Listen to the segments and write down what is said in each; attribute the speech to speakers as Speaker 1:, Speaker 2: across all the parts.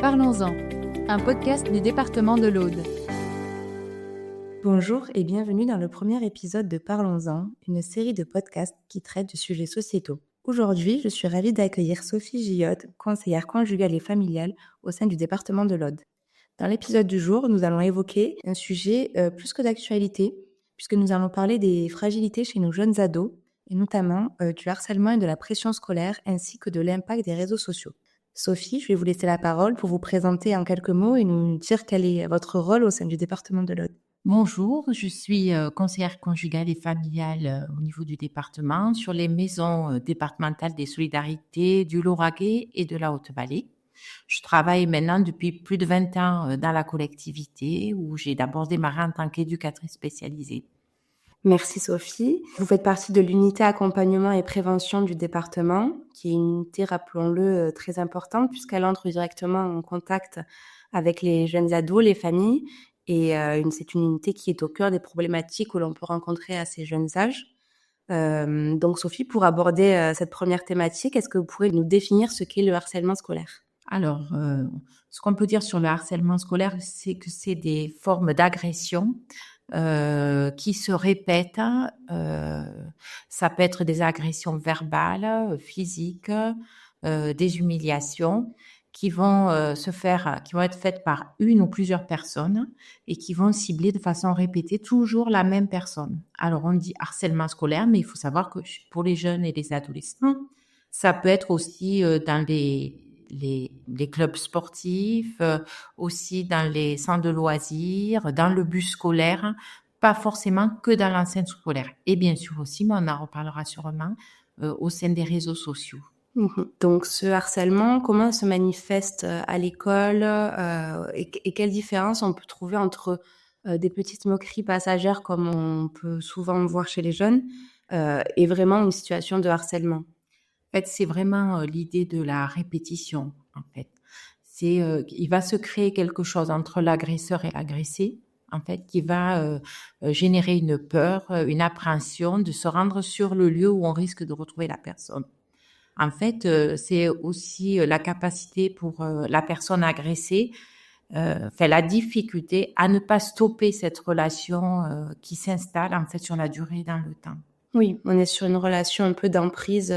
Speaker 1: Parlons-en, un podcast du département de l'Aude.
Speaker 2: Bonjour et bienvenue dans le premier épisode de Parlons-en, une série de podcasts qui traite de sujets sociétaux. Aujourd'hui, je suis ravie d'accueillir Sophie Gillotte, conseillère conjugale et familiale au sein du département de l'Aude. Dans l'épisode du jour, nous allons évoquer un sujet plus que d'actualité, puisque nous allons parler des fragilités chez nos jeunes ados, et notamment du harcèlement et de la pression scolaire, ainsi que de l'impact des réseaux sociaux. Sophie, je vais vous laisser la parole pour vous présenter en quelques mots et nous dire quel est votre rôle au sein du département de l'Aude.
Speaker 3: Bonjour, je suis conseillère conjugale et familiale au niveau du département sur les maisons départementales des solidarités du Lauragais et de la Haute-Vallée. Je travaille maintenant depuis plus de 20 ans dans la collectivité où j'ai d'abord démarré en tant qu'éducatrice spécialisée.
Speaker 2: Merci Sophie. Vous faites partie de l'unité accompagnement et prévention du département, qui est une unité, rappelons-le, très importante puisqu'elle entre directement en contact avec les jeunes ados, les familles, et c'est une unité qui est au cœur des problématiques que l'on peut rencontrer à ces jeunes âges. Donc Sophie, pour aborder cette première thématique, est-ce que vous pourrez nous définir ce qu'est le harcèlement scolaire ?
Speaker 3: Alors, ce qu'on peut dire sur le harcèlement scolaire, c'est que c'est des formes d'agression qui se répètent. Ça peut être des agressions verbales, physiques, des humiliations qui vont qui vont être faites par une ou plusieurs personnes et qui vont cibler de façon répétée toujours la même personne. Alors, on dit harcèlement scolaire, mais il faut savoir que pour les jeunes et les adolescents, ça peut être aussi dans les clubs sportifs, aussi dans les centres de loisirs, dans le bus scolaire, pas forcément que dans l'enceinte scolaire. Et bien sûr aussi, mais on en reparlera sûrement, au sein des réseaux sociaux.
Speaker 2: Donc ce harcèlement, comment se manifeste à l'école et quelle différence on peut trouver entre des petites moqueries passagères comme on peut souvent voir chez les jeunes et vraiment une situation de harcèlement?
Speaker 3: En fait, c'est vraiment l'idée de la répétition, en fait. Il va se créer quelque chose entre l'agresseur et l'agressé, en fait, qui va générer une peur, une appréhension de se rendre sur le lieu où on risque de retrouver la personne. En fait, c'est aussi la capacité pour la personne agressée, la difficulté à ne pas stopper cette relation qui s'installe en fait sur la durée dans le temps.
Speaker 2: Oui, on est sur une relation un peu d'emprise.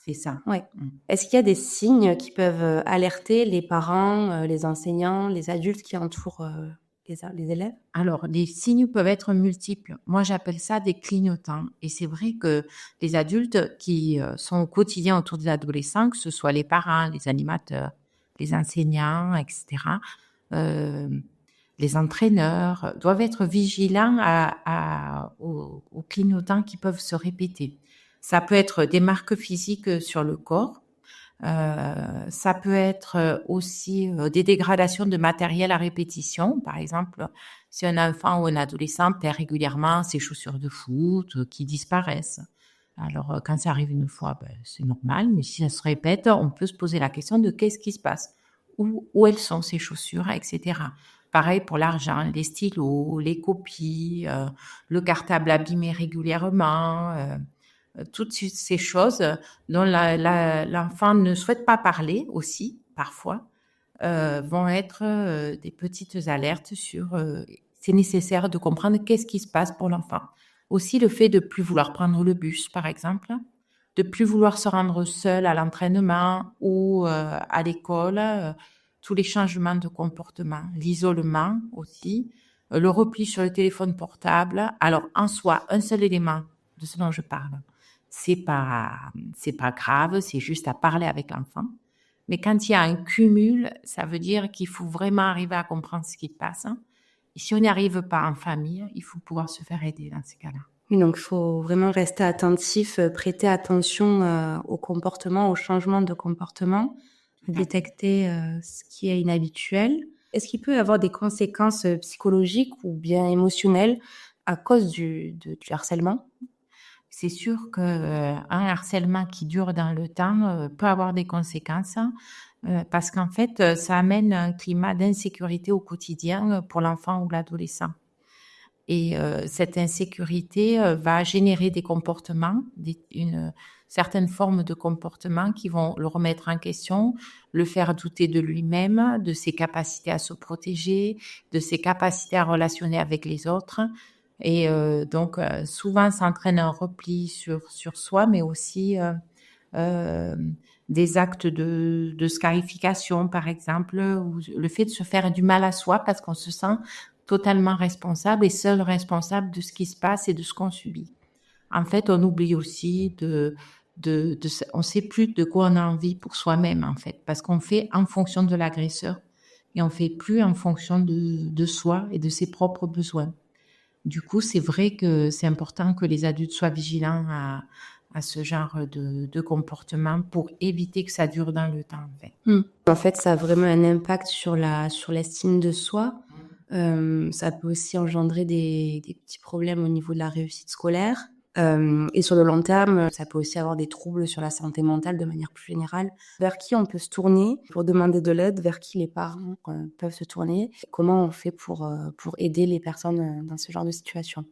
Speaker 3: C'est ça.
Speaker 2: Ouais. Est-ce qu'il y a des signes qui peuvent alerter les parents, les enseignants, les adultes qui entourent les élèves?
Speaker 3: Alors, les signes peuvent être multiples. Moi, j'appelle ça des clignotants. Et c'est vrai que les adultes qui sont au quotidien autour des adolescents, que ce soit les parents, les animateurs, les enseignants, etc., les entraîneurs, doivent être vigilants aux clignotants qui peuvent se répéter. Ça peut être des marques physiques sur le corps. Ça peut être aussi des dégradations de matériel à répétition. Par exemple, si un enfant ou un adolescent perd régulièrement ses chaussures de foot qui disparaissent. Alors, quand ça arrive une fois, c'est normal, mais si ça se répète, on peut se poser la question de qu'est-ce qui se passe, où elles sont ces chaussures, etc. Pareil pour l'argent, les stylos, les copies, le cartable abîmé régulièrement, toutes ces choses dont l'enfant ne souhaite pas parler aussi, parfois, vont être des petites alertes sur c'est nécessaire de comprendre qu'est-ce qui se passe pour l'enfant. Aussi le fait de plus vouloir prendre le bus, par exemple, de plus vouloir se rendre seul à l'entraînement ou à l'école, tous les changements de comportement, l'isolement aussi, le repli sur le téléphone portable. Alors, en soi, un seul élément de ce dont je parle, c'est pas grave, c'est juste à parler avec l'enfant. Mais quand il y a un cumul, ça veut dire qu'il faut vraiment arriver à comprendre ce qui se passe. Et si on n'y arrive pas en famille, il faut pouvoir se faire aider dans ces cas-là.
Speaker 2: Oui, donc il faut vraiment rester attentif, prêter attention au comportement, au changement de comportement, détecter ce qui est inhabituel. Est-ce qu'il peut y avoir des conséquences psychologiques ou bien émotionnelles à cause du harcèlement?
Speaker 3: C'est sûr qu'un harcèlement qui dure dans le temps peut avoir des conséquences parce qu'en fait, ça amène un climat d'insécurité au quotidien pour l'enfant ou l'adolescent. Et cette insécurité va générer des comportements, une certaine forme de comportements qui vont le remettre en question, le faire douter de lui-même, de ses capacités à se protéger, de ses capacités à relationner avec les autres. Et donc, souvent, ça entraîne un repli sur soi, mais aussi euh, des actes de scarification, par exemple, ou le fait de se faire du mal à soi parce qu'on se sent totalement responsable et seul responsable de ce qui se passe et de ce qu'on subit. En fait, on oublie aussi on sait plus de quoi on a envie pour soi-même, en fait, parce qu'on fait en fonction de l'agresseur et on fait plus en fonction de soi et de ses propres besoins. Du coup, c'est vrai que c'est important que les adultes soient vigilants à ce genre de comportement pour éviter que ça dure dans le temps, en fait.
Speaker 2: En fait, ça a vraiment un impact sur l'estime de soi. Ça peut aussi engendrer des petits problèmes au niveau de la réussite scolaire. Et sur le long terme, ça peut aussi avoir des troubles sur la santé mentale de manière plus générale. Vers qui on peut se tourner pour demander de l'aide? Vers qui les parents peuvent se tourner? Comment on fait pour aider les personnes dans ce genre de situation?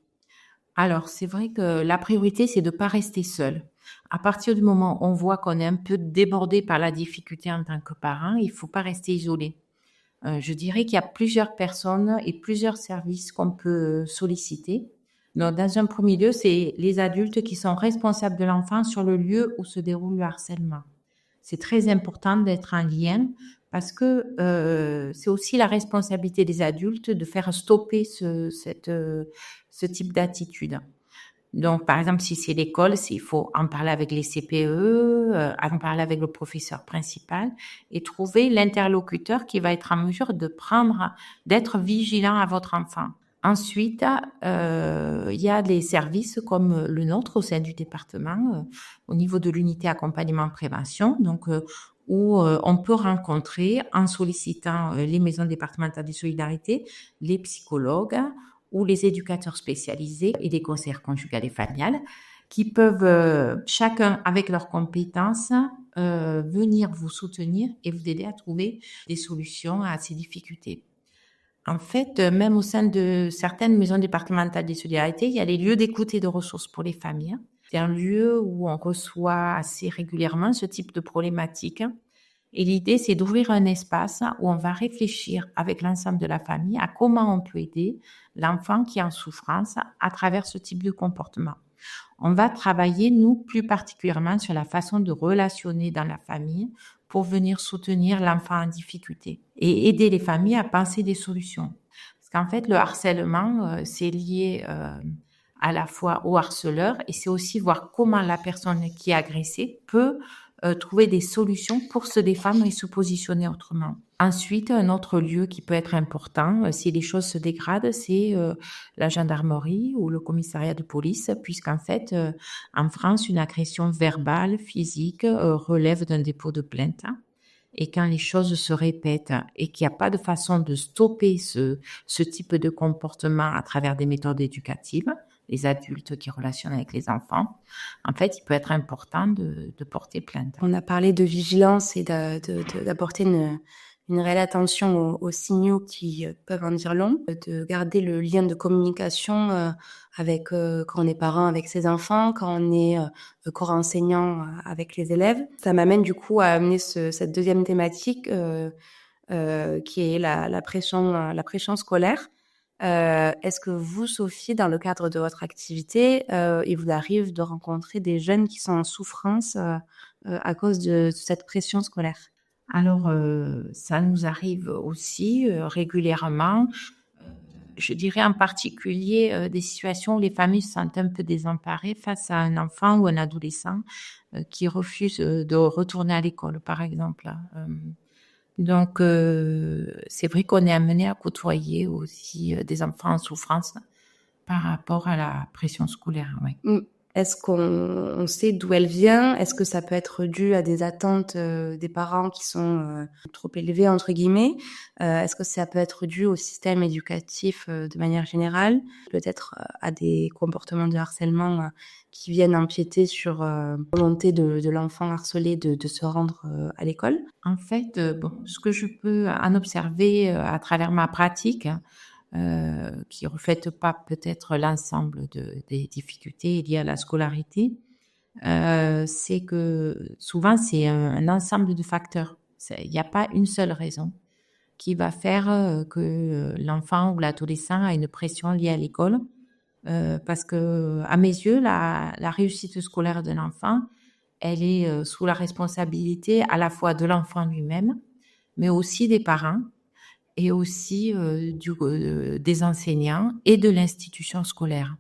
Speaker 3: Alors, c'est vrai que la priorité, c'est de ne pas rester seul. À partir du moment où on voit qu'on est un peu débordé par la difficulté en tant que parent, il ne faut pas rester isolé. Je dirais qu'il y a plusieurs personnes et plusieurs services qu'on peut solliciter. Donc, dans un premier lieu, c'est les adultes qui sont responsables de l'enfant sur le lieu où se déroule le harcèlement. C'est très important d'être en lien parce que c'est aussi la responsabilité des adultes de faire stopper ce type d'attitude. Donc, par exemple, si c'est l'école, il faut en parler avec les CPE, en parler avec le professeur principal et trouver l'interlocuteur qui va être en mesure d'être vigilant à votre enfant. Ensuite, il y a des services comme le nôtre au sein du département, au niveau de l'unité accompagnement prévention, donc où on peut rencontrer en sollicitant les maisons départementales de solidarité, les psychologues ou les éducateurs spécialisés et les conseillères conjugales et familiales qui peuvent, chacun avec leurs compétences, venir vous soutenir et vous aider à trouver des solutions à ces difficultés. En fait, même au sein de certaines maisons départementales de solidarité, il y a les lieux d'écoute et de ressources pour les familles. C'est un lieu où on reçoit assez régulièrement ce type de problématiques. Et l'idée, c'est d'ouvrir un espace où on va réfléchir avec l'ensemble de la famille à comment on peut aider l'enfant qui est en souffrance à travers ce type de comportement. On va travailler, nous, plus particulièrement sur la façon de relationner dans la famille pour venir soutenir l'enfant en difficulté et aider les familles à penser des solutions. Parce qu'en fait, le harcèlement, c'est lié à la fois au harceleur et c'est aussi voir comment la personne qui est agressée peut trouver des solutions pour se défendre et se positionner autrement. Ensuite, un autre lieu qui peut être important, si les choses se dégradent, c'est la gendarmerie ou le commissariat de police, puisqu'en fait, en France, une agression verbale, physique, relève d'un dépôt de plainte. Et quand les choses se répètent et qu'il n'y a pas de façon de stopper ce type de comportement à travers des méthodes éducatives, les adultes qui relationnent avec les enfants, en fait, il peut être important de porter plainte.
Speaker 2: On a parlé de vigilance et d'apporter une réelle attention aux signaux qui peuvent en dire long, de garder le lien de communication avec quand on est parent avec ses enfants, quand on est corps enseignant avec les élèves. Ça m'amène du coup à amener cette deuxième thématique qui est la pression scolaire. Est-ce que vous, Sophie, dans le cadre de votre activité, il vous arrive de rencontrer des jeunes qui sont en souffrance à cause de cette pression scolaire?
Speaker 3: Alors, ça nous arrive aussi régulièrement. Je dirais en particulier des situations où les familles se sentent un peu désemparées face à un enfant ou un adolescent qui refuse de retourner à l'école, par exemple. Donc, c'est vrai qu'on est amené à côtoyer aussi des enfants en souffrance par rapport à la pression scolaire. Ouais.
Speaker 2: Est-ce qu'on sait d'où elle vient? Est-ce que ça peut être dû à des attentes des parents qui sont trop élevées, entre guillemets? Est-ce que ça peut être dû au système éducatif de manière générale? Peut-être à des comportements de harcèlement qui viennent empiéter sur la volonté de l'enfant harcelé de se rendre à l'école?
Speaker 3: En fait, ce que je peux en observer à travers ma pratique, qui reflètent pas peut-être l'ensemble des difficultés liées à la scolarité, c'est que souvent c'est un ensemble de facteurs. Il n'y a pas une seule raison qui va faire que l'enfant ou l'adolescent a une pression liée à l'école. Parce que, à mes yeux, la réussite scolaire d'un enfant, elle est sous la responsabilité à la fois de l'enfant lui-même, mais aussi des parents et aussi des enseignants et de l'institution scolaire.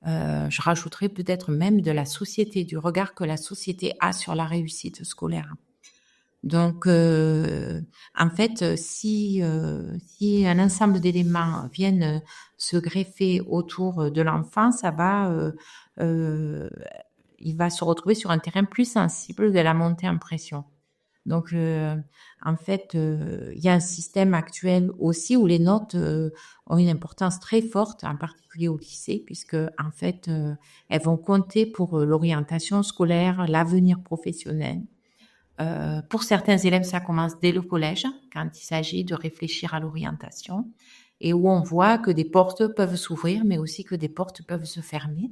Speaker 3: Je rajouterais peut-être même de la société, du regard que la société a sur la réussite scolaire. Donc, en fait, si un ensemble d'éléments viennent se greffer autour de l'enfant, il va se retrouver sur un terrain plus sensible de la montée en pression. Donc, en fait, il y a un système actuel aussi où les notes ont une importance très forte, en particulier au lycée, puisque en fait, elles vont compter pour l'orientation scolaire, l'avenir professionnel. Pour certains élèves, ça commence dès le collège, quand il s'agit de réfléchir à l'orientation, et où on voit que des portes peuvent s'ouvrir, mais aussi que des portes peuvent se fermer.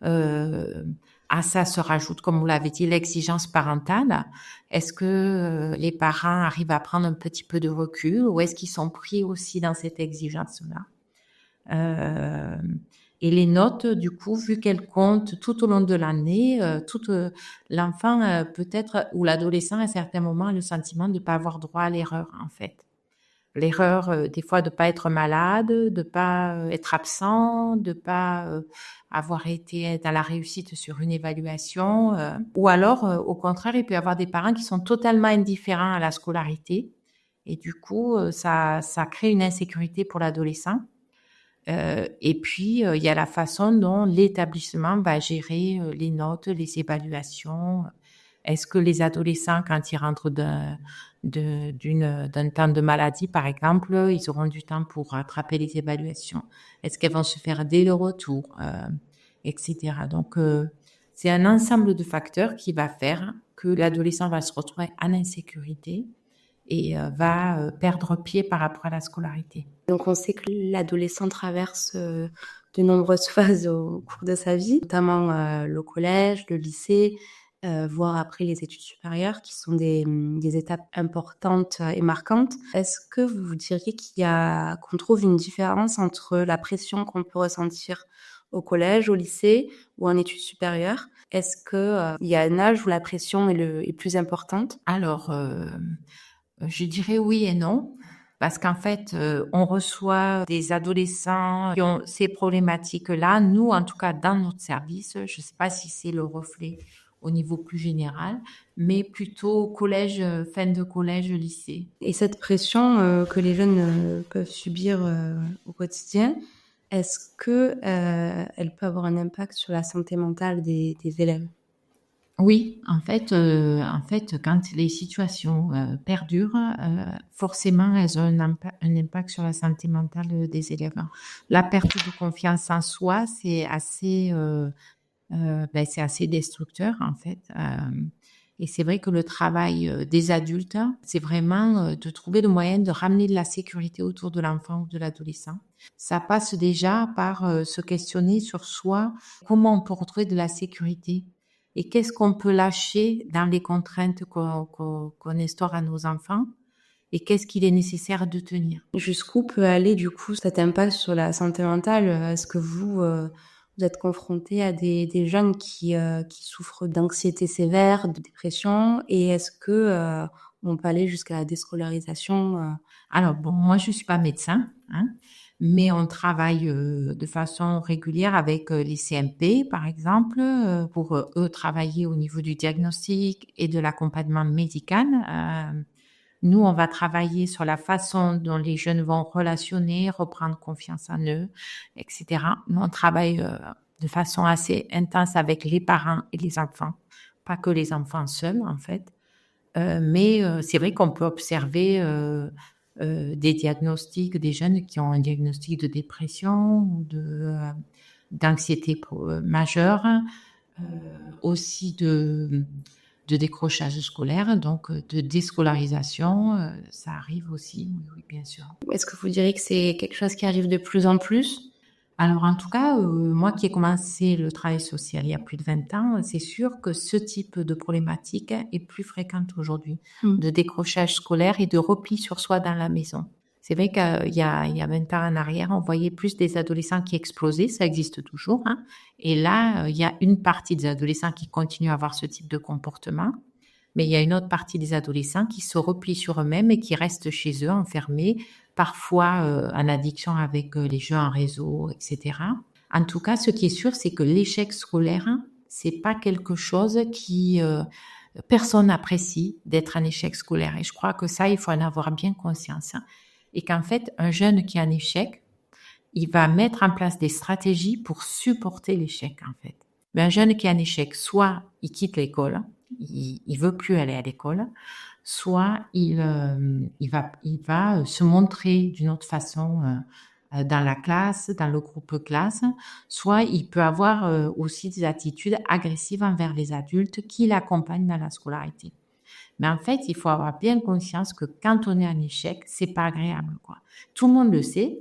Speaker 3: À ça se rajoute, comme vous l'avez dit, l'exigence parentale. Est-ce que les parents arrivent à prendre un petit peu de recul, ou est-ce qu'ils sont pris aussi dans cette exigence-là? Et les notes, du coup, vu qu'elles comptent tout au long de l'année, l'enfant peut-être ou l'adolescent à certains moments a le sentiment de ne pas avoir droit à l'erreur, en fait. L'erreur, des fois, de pas être malade, de pas être absent, de pas avoir été dans la réussite sur une évaluation, ou alors, au contraire, il peut y avoir des parents qui sont totalement indifférents à la scolarité, et du coup, ça crée une insécurité pour l'adolescent. Et puis, il y a la façon dont l'établissement va gérer les notes, les évaluations. Est-ce que les adolescents, quand ils rentrent d'un temps de maladie, par exemple, ils auront du temps pour rattraper les évaluations? Est-ce qu'elles vont se faire dès le retour, etc. Donc, c'est un ensemble de facteurs qui va faire que l'adolescent va se retrouver en insécurité et va perdre pied par rapport à la scolarité.
Speaker 2: Donc on sait que l'adolescent traverse de nombreuses phases au cours de sa vie, notamment le collège, le lycée, voire après les études supérieures, qui sont des étapes importantes et marquantes. Est-ce que vous diriez qu'on trouve une différence entre la pression qu'on peut ressentir au collège, au lycée ou en études supérieures? Est-ce qu'il y a un âge où la pression est plus importante?
Speaker 3: Alors, je dirais oui et non, parce qu'en fait, on reçoit des adolescents qui ont ces problématiques-là. Nous, en tout cas, dans notre service, je ne sais pas si c'est le reflet au niveau plus général, mais plutôt collège, fin de collège, lycée.
Speaker 2: Et cette pression que les jeunes peuvent subir au quotidien, est-ce que elle peut avoir un impact sur la santé mentale des élèves?
Speaker 3: Oui, en fait, quand les situations perdurent, forcément, elles ont un impact sur la santé mentale des élèves. La perte de confiance en soi, c'est assez destructeur, en fait. Et c'est vrai que le travail des adultes, c'est vraiment de trouver le moyen de ramener de la sécurité autour de l'enfant ou de l'adolescent. Ça passe déjà par se questionner sur soi, comment on peut retrouver de la sécurité et qu'est-ce qu'on peut lâcher dans les contraintes qu'on instaure à nos enfants et qu'est-ce qu'il est nécessaire de tenir.
Speaker 2: Jusqu'où peut aller du coup cet impact sur la santé mentale? Est-ce que vous êtes confronté à des jeunes qui souffrent d'anxiété sévère, de dépression, et est-ce que on peut aller jusqu'à la déscolarisation?
Speaker 3: Alors bon, moi je suis pas médecin, hein, mais on travaille de façon régulière avec les CMP, par exemple, pour eux travailler au niveau du diagnostic et de l'accompagnement médical. Nous, on va travailler sur la façon dont les jeunes vont relationner, reprendre confiance en eux, etc. Nous, on travaille de façon assez intense avec les parents et les enfants, pas que les enfants seuls, en fait. Mais c'est vrai qu'on peut observer des diagnostics, des jeunes qui ont un diagnostic de dépression ou d'anxiété majeure, aussi de décrochage scolaire, donc de déscolarisation, ça arrive aussi, oui, oui, bien sûr.
Speaker 2: Est-ce que vous diriez que c'est quelque chose qui arrive de plus en plus?
Speaker 3: Alors en tout cas, moi qui ai commencé le travail social il y a plus de 20 ans, c'est sûr que ce type de problématique est plus fréquente aujourd'hui, de décrochage scolaire et de repli sur soi dans la maison. C'est vrai qu'il y a 20 ans en arrière, on voyait plus des adolescents qui explosaient, ça existe toujours, hein. Et là, il y a une partie des adolescents qui continuent à avoir ce type de comportement, mais il y a une autre partie des adolescents qui se replient sur eux-mêmes et qui restent chez eux, enfermés, parfois en addiction avec les jeux en réseau, etc. En tout cas, ce qui est sûr, c'est que l'échec scolaire, c'est pas quelque chose qui personne n'apprécie d'être un échec scolaire. Et je crois que ça, il faut en avoir bien conscience. Et qu'en fait, un jeune qui est en échec, il va mettre en place des stratégies pour supporter l'échec, en fait. Mais un jeune qui est en échec, soit il quitte l'école, il veut plus aller à l'école, soit il va se montrer d'une autre façon dans la classe, dans le groupe classe, soit il peut avoir aussi des attitudes agressives envers les adultes qui l'accompagnent dans la scolarité. Mais en fait, il faut avoir bien conscience que quand on est en échec, c'est pas agréable, quoi. Tout le monde le sait,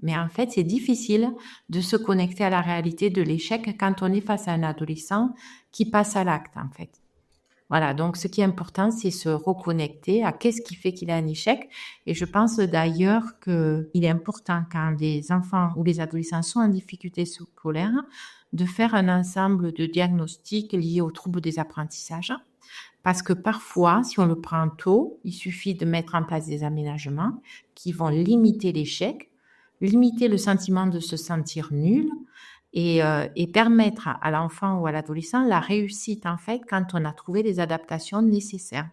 Speaker 3: mais en fait, c'est difficile de se connecter à la réalité de l'échec quand on est face à un adolescent qui passe à l'acte, en fait. Voilà, donc ce qui est important, c'est se reconnecter à qu'est-ce qui fait qu'il a un échec. Et je pense d'ailleurs qu'il est important quand les enfants ou les adolescents sont en difficulté scolaire de faire un ensemble de diagnostics liés aux troubles des apprentissages. Parce que parfois, si on le prend tôt, il suffit de mettre en place des aménagements qui vont limiter l'échec, limiter le sentiment de se sentir nul et permettre à l'enfant ou à l'adolescent la réussite, en fait, quand on a trouvé les adaptations nécessaires.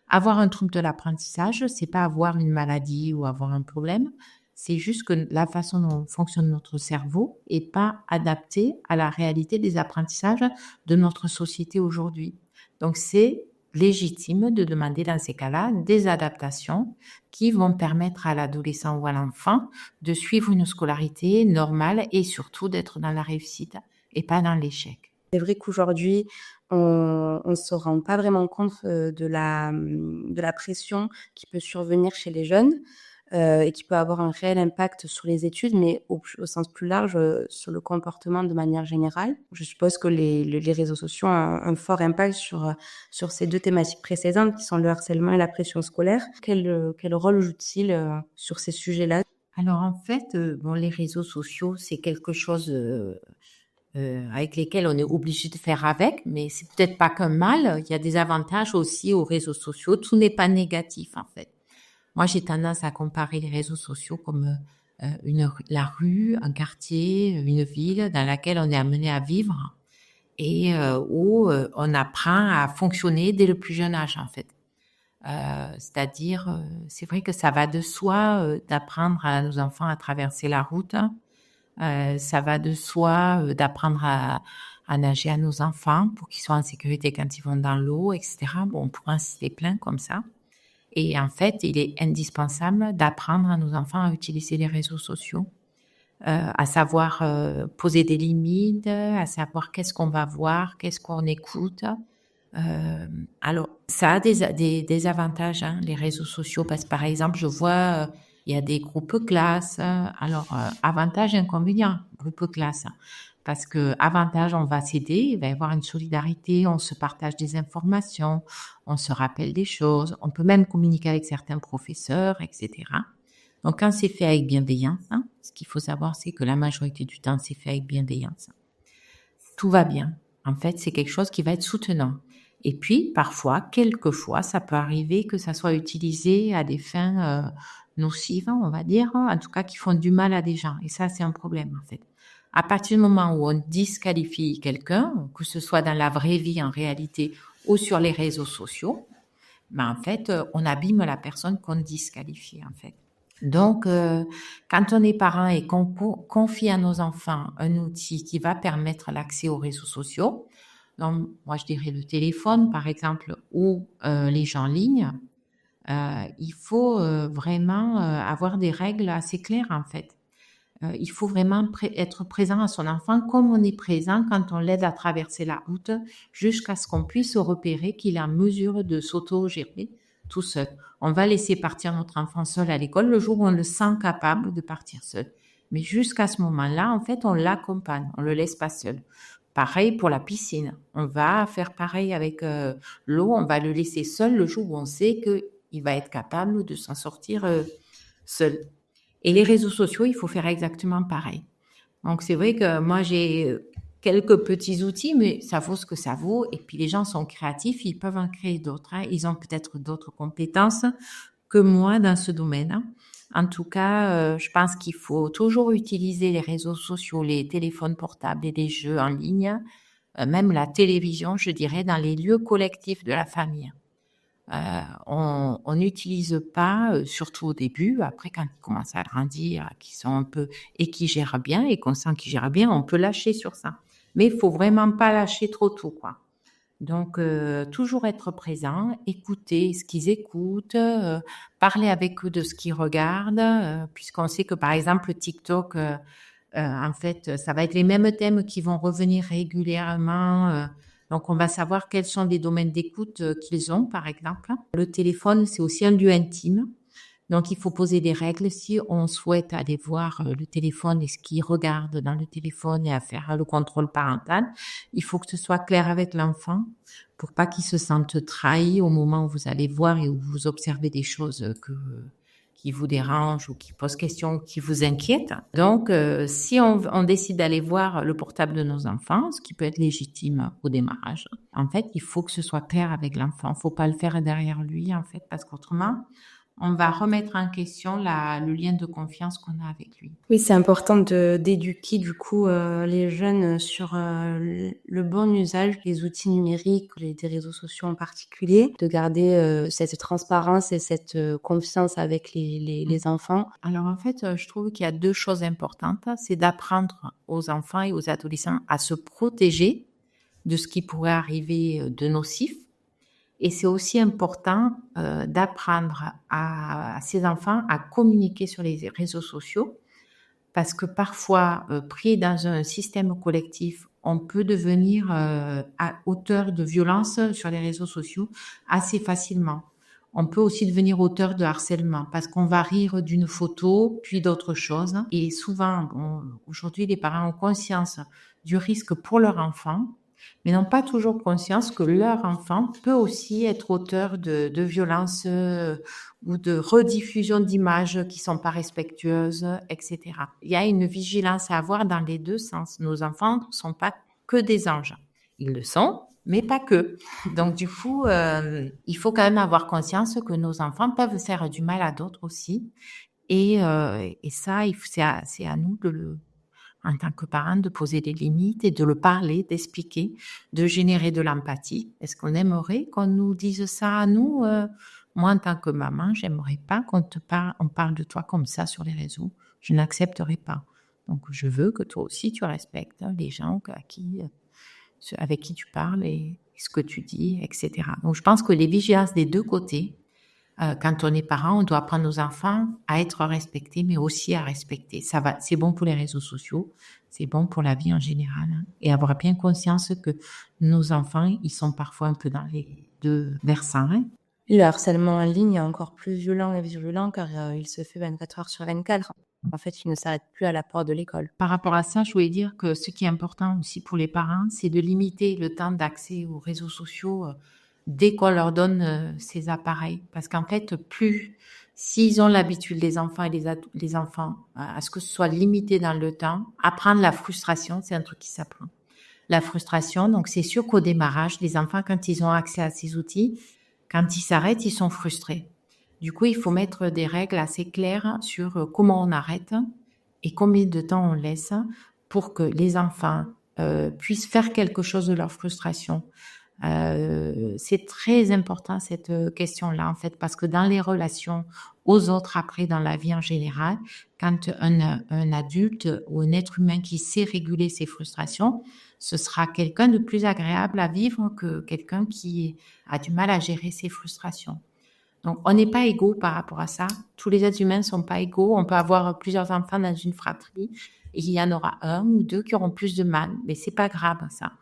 Speaker 3: Avoir un trouble de l'apprentissage, c'est pas avoir une maladie ou avoir un problème, c'est juste que la façon dont fonctionne notre cerveau est pas adaptée à la réalité des apprentissages de notre société aujourd'hui. Donc, c'est légitime de demander dans ces cas-là des adaptations qui vont permettre à l'adolescent ou à l'enfant de suivre une scolarité normale et surtout d'être dans la réussite et pas dans l'échec.
Speaker 2: C'est vrai qu'aujourd'hui, on ne se rend pas vraiment compte de la pression qui peut survenir chez les jeunes et qui peut avoir un réel impact sur les études, mais au sens plus large, sur le comportement de manière générale. Je suppose que les réseaux sociaux ont un fort impact sur ces deux thématiques précédentes qui sont le harcèlement et la pression scolaire. Quel rôle joue-t-il sur ces sujets-là?
Speaker 3: Alors en fait, les réseaux sociaux, c'est quelque chose avec lesquels on est obligé de faire avec, mais c'est peut-être pas qu'un mal. Il y a des avantages aussi aux réseaux sociaux. Tout n'est pas négatif en fait. Moi, j'ai tendance à comparer les réseaux sociaux comme la rue, un quartier, une ville dans laquelle on est amené à vivre et où on apprend à fonctionner dès le plus jeune âge, en fait. C'est-à-dire, c'est vrai que ça va de soi d'apprendre à nos enfants à traverser la route. Ça va de soi d'apprendre à nager à nos enfants pour qu'ils soient en sécurité quand ils vont dans l'eau, etc. Bon, on pourra en citer plein comme ça. Et en fait, il est indispensable d'apprendre à nos enfants à utiliser les réseaux sociaux, à savoir poser des limites, à savoir qu'est-ce qu'on va voir, qu'est-ce qu'on écoute. Alors, ça a des avantages, hein, les réseaux sociaux, parce que par exemple, je vois, il y a des groupes classes. Alors, avantage, inconvénient, groupe classe. Parce que avantage, on va s'aider, il va y avoir une solidarité, on se partage des informations, on se rappelle des choses, on peut même communiquer avec certains professeurs, etc. Donc, quand c'est fait avec bienveillance, hein, ce qu'il faut savoir, c'est que la majorité du temps, c'est fait avec bienveillance. Tout va bien. En fait, c'est quelque chose qui va être soutenant. Et puis, parfois, quelquefois, ça peut arriver que ça soit utilisé à des fins nocives, on va dire, en tout cas qui font du mal à des gens. Et ça, c'est un problème, en fait. À partir du moment où on disqualifie quelqu'un, que ce soit dans la vraie vie en réalité ou sur les réseaux sociaux, en fait, on abîme la personne qu'on disqualifie, en fait. Donc, quand on est parent et qu'on confie à nos enfants un outil qui va permettre l'accès aux réseaux sociaux, donc moi je dirais le téléphone par exemple ou les jeux en ligne, il faut vraiment avoir des règles assez claires en fait. Il faut vraiment être présent à son enfant comme on est présent quand on l'aide à traverser la route jusqu'à ce qu'on puisse repérer qu'il est en mesure de s'auto-gérer tout seul. On va laisser partir notre enfant seul à l'école le jour où on le sent capable de partir seul. Mais jusqu'à ce moment-là, en fait, on l'accompagne, on le laisse pas seul. Pareil pour la piscine. On va faire pareil avec l'eau, on va le laisser seul le jour où on sait qu'il va être capable de s'en sortir seul. Et les réseaux sociaux, il faut faire exactement pareil. Donc, c'est vrai que moi, j'ai quelques petits outils, mais ça vaut ce que ça vaut. Et puis, les gens sont créatifs, ils peuvent en créer d'autres. Ils ont peut-être d'autres compétences que moi dans ce domaine. En tout cas, je pense qu'il faut toujours utiliser les réseaux sociaux, les téléphones portables et les jeux en ligne, même la télévision, je dirais, dans les lieux collectifs de la famille. On n'utilise pas, surtout au début. Après, quand ils commencent à grandir, qu'ils sont un peu et qu'ils gèrent bien et qu'on sent qu'ils gèrent bien, on peut lâcher sur ça. Mais il faut vraiment pas lâcher trop tôt, quoi. Donc, toujours être présent, écouter ce qu'ils écoutent, parler avec eux de ce qu'ils regardent, puisqu'on sait que, par exemple, TikTok, en fait, ça va être les mêmes thèmes qui vont revenir régulièrement. Donc, on va savoir quels sont les domaines d'écoute qu'ils ont, par exemple. Le téléphone, c'est aussi un lieu intime. Donc, il faut poser des règles. Si on souhaite aller voir le téléphone et ce qu'il regarde dans le téléphone et à faire le contrôle parental, il faut que ce soit clair avec l'enfant pour pas qu'il se sente trahi au moment où vous allez voir et où vous observez des choses qui vous dérangent ou qui posent question, qui vous inquiètent. Donc, si on décide d'aller voir le portable de nos enfants, ce qui peut être légitime au démarrage, en fait, il faut que ce soit clair avec l'enfant. Faut pas le faire derrière lui, en fait, parce qu'autrement, on va remettre en question le lien de confiance qu'on a avec lui.
Speaker 2: Oui, c'est important d'éduquer du coup les jeunes sur le bon usage des outils numériques, des réseaux sociaux en particulier, de garder cette transparence et cette confiance avec les enfants.
Speaker 3: Alors en fait, je trouve qu'il y a 2 choses importantes. C'est d'apprendre aux enfants et aux adolescents à se protéger de ce qui pourrait arriver de nocif. Et c'est aussi important d'apprendre à ces enfants à communiquer sur les réseaux sociaux parce que parfois, pris dans un système collectif, on peut devenir auteur de violences sur les réseaux sociaux assez facilement. On peut aussi devenir auteur de harcèlement parce qu'on va rire d'une photo, puis d'autres choses. Et souvent, aujourd'hui, les parents ont conscience du risque pour leur enfant, mais n'ont pas toujours conscience que leur enfant peut aussi être auteur de violences ou de rediffusion d'images qui sont pas respectueuses, etc. Il y a une vigilance à avoir dans les 2 sens. Nos enfants ne sont pas que des anges. Ils le sont, mais pas que. Donc du coup, il faut quand même avoir conscience que nos enfants peuvent faire du mal à d'autres aussi. Et ça, c'est à nous en tant que parents, de poser des limites et de le parler, d'expliquer, de générer de l'empathie. Est-ce qu'on aimerait qu'on nous dise ça à nous Moi, en tant que maman, j'aimerais pas on parle de toi comme ça sur les réseaux. Je n'accepterai pas. Donc, je veux que toi aussi, tu respectes les gens avec qui tu parles et ce que tu dis, etc. Donc, je pense que les vigilances des 2 côtés, quand on est parent, on doit apprendre nos enfants à être respectés, mais aussi à respecter. C'est bon pour les réseaux sociaux, c'est bon pour la vie en général, hein, et avoir bien conscience que nos enfants, ils sont parfois un peu dans les 2 versants. Hein.
Speaker 2: Le harcèlement en ligne est encore plus violent et virulent car il se fait 24 heures sur 24. En fait, il ne s'arrête plus à la porte de l'école.
Speaker 3: Par rapport à ça, je voulais dire que ce qui est important aussi pour les parents, c'est de limiter le temps d'accès aux réseaux sociaux dès qu'on leur donne ces appareils. Parce qu'en fait, s'ils ont l'habitude, les enfants et les enfants, à ce que ce soit limité dans le temps, apprendre la frustration, c'est un truc qui s'apprend. La frustration, donc c'est sûr qu'au démarrage, les enfants, quand ils ont accès à ces outils, quand ils s'arrêtent, ils sont frustrés. Du coup, il faut mettre des règles assez claires sur comment on arrête et combien de temps on laisse pour que les enfants puissent faire quelque chose de leur frustration. C'est très important cette question-là en fait parce que dans les relations aux autres après dans la vie en général, quand un adulte ou un être humain qui sait réguler ses frustrations, ce sera quelqu'un de plus agréable à vivre que quelqu'un qui a du mal à gérer ses frustrations. Donc, on n'est pas égaux par rapport à ça. Tous les êtres humains ne sont pas égaux. On peut avoir plusieurs enfants dans une fratrie et il y en aura un ou deux qui auront plus de mal. Mais c'est pas grave, ça.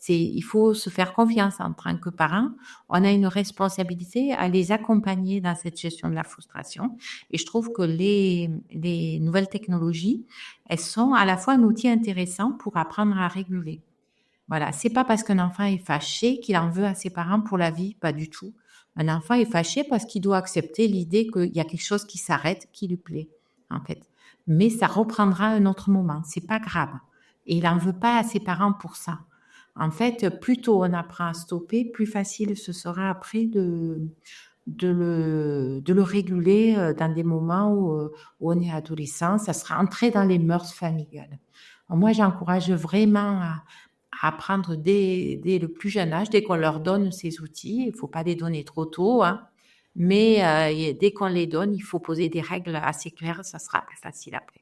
Speaker 3: Il faut se faire confiance en tant que parents. On a une responsabilité à les accompagner dans cette gestion de la frustration. Et je trouve que les nouvelles technologies, elles sont à la fois un outil intéressant pour apprendre à réguler. Voilà, c'est pas parce qu'un enfant est fâché qu'il en veut à ses parents pour la vie, pas du tout. Un enfant est fâché parce qu'il doit accepter l'idée qu'il y a quelque chose qui s'arrête, qui lui plaît, en fait. Mais ça reprendra à un autre moment, c'est pas grave. Et il en veut pas à ses parents pour ça. En fait, plus tôt on apprend à stopper, plus facile ce sera après de le réguler dans des moments où on est adolescent. Ça sera entrer dans les mœurs familiales. Alors moi, j'encourage vraiment à apprendre dès le plus jeune âge, dès qu'on leur donne ces outils. Il ne faut pas les donner trop tôt, hein, mais dès qu'on les donne, il faut poser des règles assez claires, ça sera plus facile après.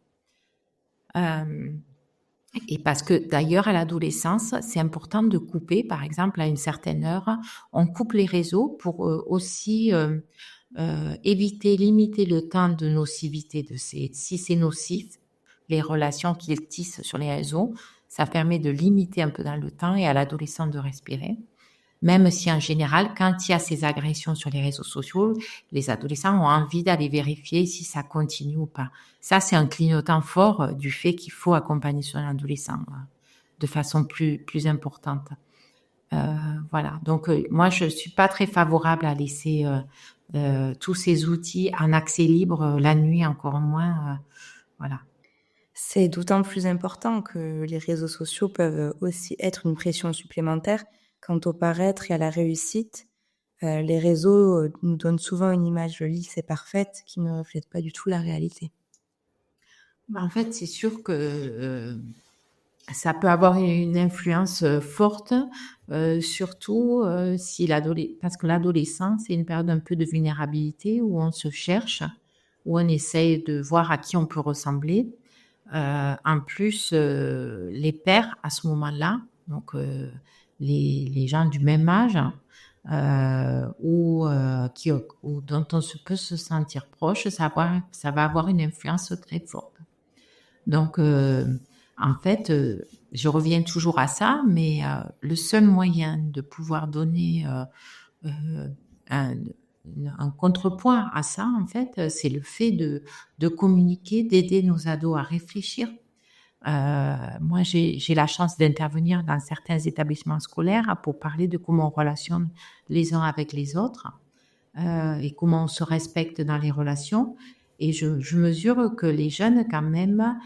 Speaker 3: Et parce que d'ailleurs, à l'adolescence, c'est important de couper, par exemple, à une certaine heure, on coupe les réseaux pour aussi éviter, limiter le temps de nocivité si c'est nocif, les relations qu'ils tissent sur les réseaux, ça permet de limiter un peu dans le temps et à l'adolescent de respirer. Même si en général, quand il y a ces agressions sur les réseaux sociaux, les adolescents ont envie d'aller vérifier si ça continue ou pas. Ça, c'est un clignotant fort du fait qu'il faut accompagner son adolescent de façon plus importante. Voilà. Donc, moi, je suis pas très favorable à laisser tous ces outils en accès libre la nuit, encore moins. Voilà.
Speaker 2: C'est d'autant plus important que les réseaux sociaux peuvent aussi être une pression supplémentaire quant au paraître et à la réussite. Les réseaux nous donnent souvent une image lisse et parfaite qui ne reflète pas du tout la réalité.
Speaker 3: En fait, c'est sûr que ça peut avoir une influence forte, surtout si parce que l'adolescence, c'est une période un peu de vulnérabilité où on se cherche, où on essaye de voir à qui on peut ressembler. En plus, les pairs à ce moment-là, donc les gens du même âge, ou dont on peut se sentir proche, ça va avoir une influence très forte. Donc, en fait, je reviens toujours à ça, mais le seul moyen de pouvoir donner un contrepoint à ça, en fait, c'est le fait de communiquer, d'aider nos ados à réfléchir. Moi, j'ai la chance d'intervenir dans certains établissements scolaires pour parler de comment on relationne les uns avec les autres et comment on se respecte dans les relations. Et je mesure que les jeunes, quand même,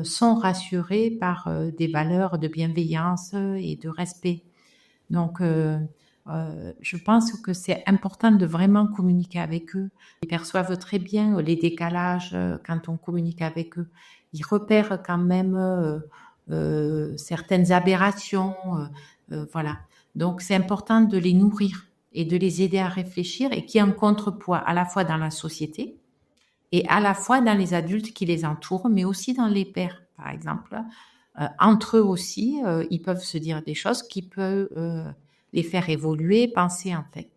Speaker 3: sont rassurés par des valeurs de bienveillance et de respect. Donc, je pense que c'est important de vraiment communiquer avec eux. Ils perçoivent très bien les décalages quand on communique avec eux. Ils repèrent quand même certaines aberrations. Voilà. Donc, c'est important de les nourrir et de les aider à réfléchir et qu'il y ait un contrepoids à la fois dans la société et à la fois dans les adultes qui les entourent, mais aussi dans les pairs, par exemple. Entre eux aussi, ils peuvent se dire des choses qui peuvent les faire évoluer, penser en fait.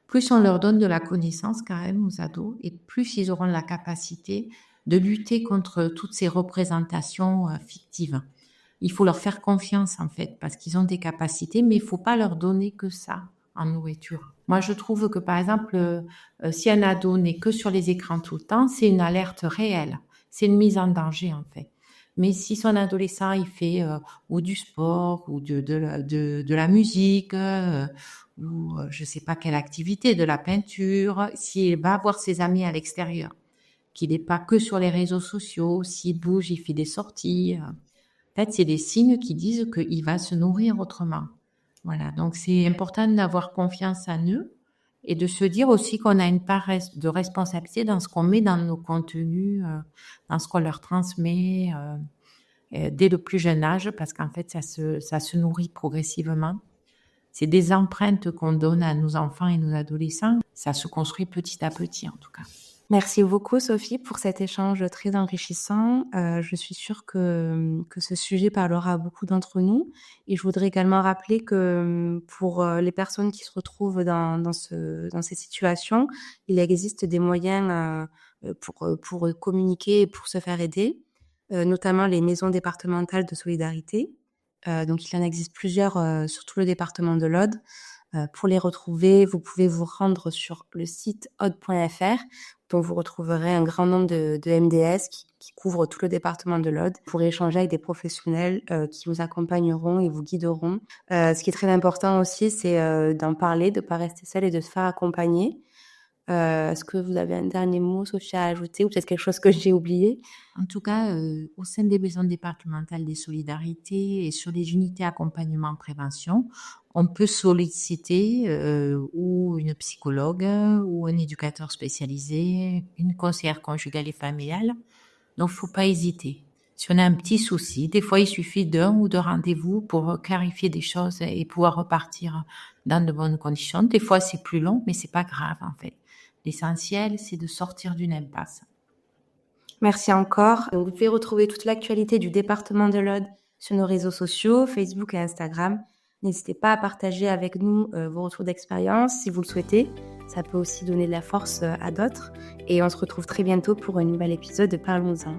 Speaker 3: Plus on leur donne de la connaissance quand même aux ados, et plus ils auront la capacité de lutter contre toutes ces représentations fictives. Il faut leur faire confiance en fait, parce qu'ils ont des capacités, mais il ne faut pas leur donner que ça en nourriture. Moi, je trouve que par exemple, si un ado n'est que sur les écrans tout le temps, c'est une alerte réelle, c'est une mise en danger en fait. Mais si son adolescent, il fait ou du sport, ou de la musique, ou je ne sais pas quelle activité, de la peinture, s'il va voir ses amis à l'extérieur, qu'il n'est pas que sur les réseaux sociaux, s'il bouge, il fait des sorties, peut-être c'est des signes qui disent qu'il va se nourrir autrement. Voilà, donc c'est important d'avoir confiance en eux et de se dire aussi qu'on a une part de responsabilité dans ce qu'on met dans nos contenus, dans ce qu'on leur transmet dès le plus jeune âge, parce qu'en fait, ça se nourrit progressivement. C'est des empreintes qu'on donne à nos enfants et nos adolescents. Ça se construit petit à petit, en tout cas.
Speaker 2: Merci beaucoup Sophie pour cet échange très enrichissant. Je suis sûre que ce sujet parlera à beaucoup d'entre nous et je voudrais également rappeler que, pour, les personnes qui se retrouvent dans ces situations, il existe des moyens, pour communiquer et pour se faire aider, notamment les maisons départementales de solidarité. Donc il en existe plusieurs, sur tout le département de l'Aude. Pour les retrouver, vous pouvez vous rendre sur le site aude.fr, dont vous retrouverez un grand nombre de MDS qui couvrent tout le département de l'Aude, pour échanger avec des professionnels qui vous accompagneront et vous guideront. Ce qui est très important aussi, c'est d'en parler, de ne pas rester seul et de se faire accompagner. Est-ce que vous avez un dernier mot, Sophie, à ajouter, ou peut-être quelque chose que j'ai oublié?
Speaker 3: En tout cas, au sein des maisons départementales des solidarités et sur les unités accompagnement prévention, on peut solliciter ou une psychologue ou un éducateur spécialisé, une conseillère conjugale et familiale. Donc, faut pas hésiter. Si on a un petit souci, des fois, il suffit d'un ou deux rendez-vous pour clarifier des choses et pouvoir repartir dans de bonnes conditions. Des fois, c'est plus long, mais c'est pas grave, en fait. L'essentiel, c'est de sortir d'une impasse.
Speaker 2: Merci encore. Donc, vous pouvez retrouver toute l'actualité du département de l'Aude sur nos réseaux sociaux, Facebook et Instagram. N'hésitez pas à partager avec nous vos retours d'expérience si vous le souhaitez. Ça peut aussi donner de la force à d'autres. Et on se retrouve très bientôt pour un nouvel épisode de Parlons-en.